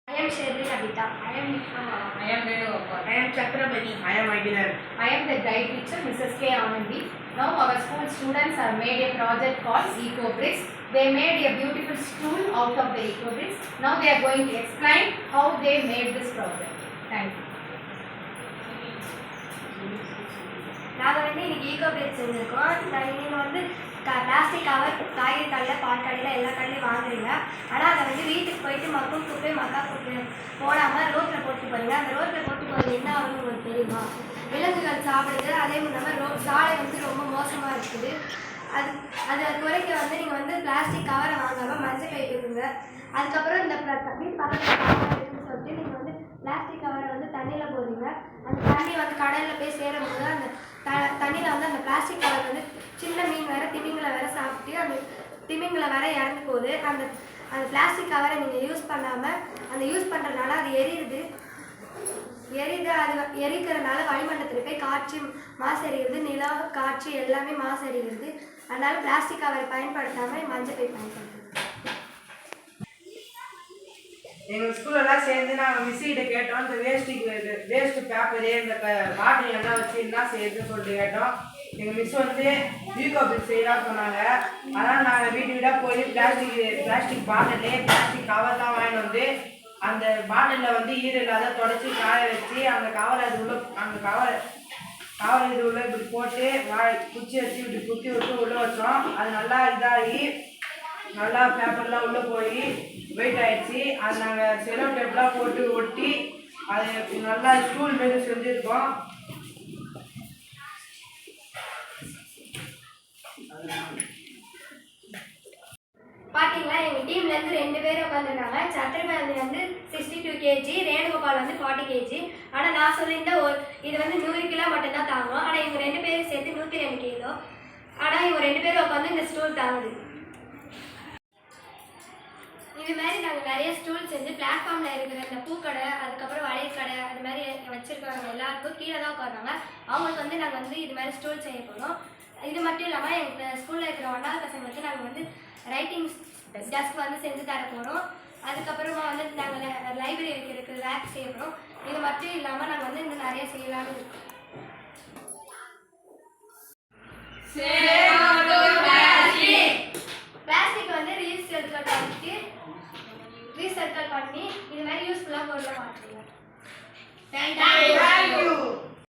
I am Sherry Abita. I am Renu Gopal. I am Chakrabani. I am Aguilar. I am the guide teacher, Mrs. K. Anandi. Now our school students have made a project called EcoBricks. They made a beautiful stool out of the EcoBricks. Now they are going to explain how they made this project. Thank you. நாங்கள் இன்னைக்கு ego BRICS செஞ்சுருக்கோம். நீங்கள் plastic cover காய்கறி கடையில் பால் கடையில் எல்லா கடையிலையும் வாங்குறீங்க. ஆனால் அதை வீட்டுக்கு போயிட்டு மக்கும் குப்பை மக்கா குப்பை போடாமல் ரோட்டில் போட்டு போகிறீங்க. அந்த ரோட்டில் போட்டு போகிறது என்ன ஆகுன்னு உங்களுக்கு தெரியுமா? விலங்குகள் சாப்பிடுது. அதே இல்லாமல் சாலை ரொம்ப மோசமாக இருக்குது. அதை குறைக்க நீங்கள் பிளாஸ்டிக் கவரை வாங்காமல் மஞ்சள் பை கொடுங்க. அதுக்கப்புறம் இந்த வீட்டு பக்கத்தில் கவர் இருக்குன்னு சொல்லிட்டு நீங்கள் பிளாஸ்டிக் கவரை தண்ணியில் போடுறீங்க. அந்த தண்ணி கடலில் போய் சேரும்போது அந்த தண்ணியில் அந்த பிளாஸ்டிக் கவர் சின்ன மீன் வேறு திமிங்களை வேறு சாப்பிட்டு அந்த திமிங்களை வேறு இறந்து போகுது. அந்த பிளாஸ்டிக் கவரை நீங்கள் யூஸ் பண்ணாமல் அந்த யூஸ் பண்ணுறதுனால அது எரியுது. அது எரிக்கிறதுனால வளிமண்டலத்தில் போய் காற்று மாசறிகிறது. நிலம் காற்று எல்லாமே மாசறிகிறது. அதனால பிளாஸ்டிக் கவரை பயன்படுத்தாமல் மஞ்சள் பை பயன்படுத்துது. எங்கள் ஸ்கூலெல்லாம் சேர்ந்து நாங்கள் மிஸ்ஸிகிட்ட கேட்டோம். இந்த வேஸ்ட்டு பேப்பரு இந்த பாட்டில் எல்லாம் வச்சு என்ன செய்யுதுன்னு சொல்லிட்டு கேட்டோம். எங்கள் மிஸ் ஈகோபிக்ஸ் செய்யலாம் சொன்னாங்க. அதனால் நாங்கள் வீடாக போய் பிளாஸ்டிக் பாட்டிலே பிளாஸ்டிக் கவர்லாம் வாங்கிட்டு அந்த பாட்டிலில் ஈர இல்லாத தொடச்சி காய வச்சு அந்த கவர் இது உள்ள இப்படி போட்டு குச்சி வச்சு இப்படி குத்தி விட்டு உள்ளே வச்சோம். அது நல்லா இதாகி நல்லா பேப்பர்லாம் உள்ளே போய் வெயிட் ஆகிடுச்சு. அது நாங்கள் செலோ டேப்லாம் போட்டு ஒட்டி அது நல்லா ஸ்கூல் மாரி செஞ்சுருக்கோம். பார்த்தீங்களா, எங்கள் டீம்லேருந்து 2 பேர் உட்காந்துருந்தாங்க. சத்திரபாண்டி 62 kg, ரேணுகோபால் 40 kg. ஆனால் நான் சொல்லியிருந்த இது 100 கிலோ மட்டும்தான் தாங்கும். ஆனால் இவங்க 2 பேரும் சேர்த்து 102 கிலோ. ஆனால் இவங்க 2 பேரும் உட்காந்து இந்த ஸ்டூல் தாங்குது. இது மாதிரி நாங்கள் நிறைய ஸ்டூல் செஞ்சு பிளாட்ஃபார்மில் இருக்கிற இந்த பூக்கடை, அதுக்கப்புறம் வளையல் கடை, அது மாதிரி வச்சுருக்கிறவங்க எல்லாருக்கும் கீழே தான் உட்காருவாங்க. அவங்களுக்கு நாங்கள் இது மாதிரி ஸ்டூல் செய்ய போகிறோம். இது மட்டும் இல்லாமல் எங்கள் ஸ்கூலில் இருக்கிற 1வது பசங்களுக்கு நாங்கள் ரைட்டிங் டெஸ்க் செஞ்சு தர போகிறோம். அதுக்கப்புறமா நாங்கள் லைப்ரரி வைக்கிறதுக்கு ரேக் செய்ய போகிறோம். இது மட்டும் இல்லாமல் நாங்கள் இன்னும் நிறைய செய்யலாம்னு இருக்கோம். பிளாஸ்டிக் ரீசைக்கிள் பண்ணி இது மாதிரி யூஸ்ஃபுல்லாக பொருளாக மாற்றுவோம்.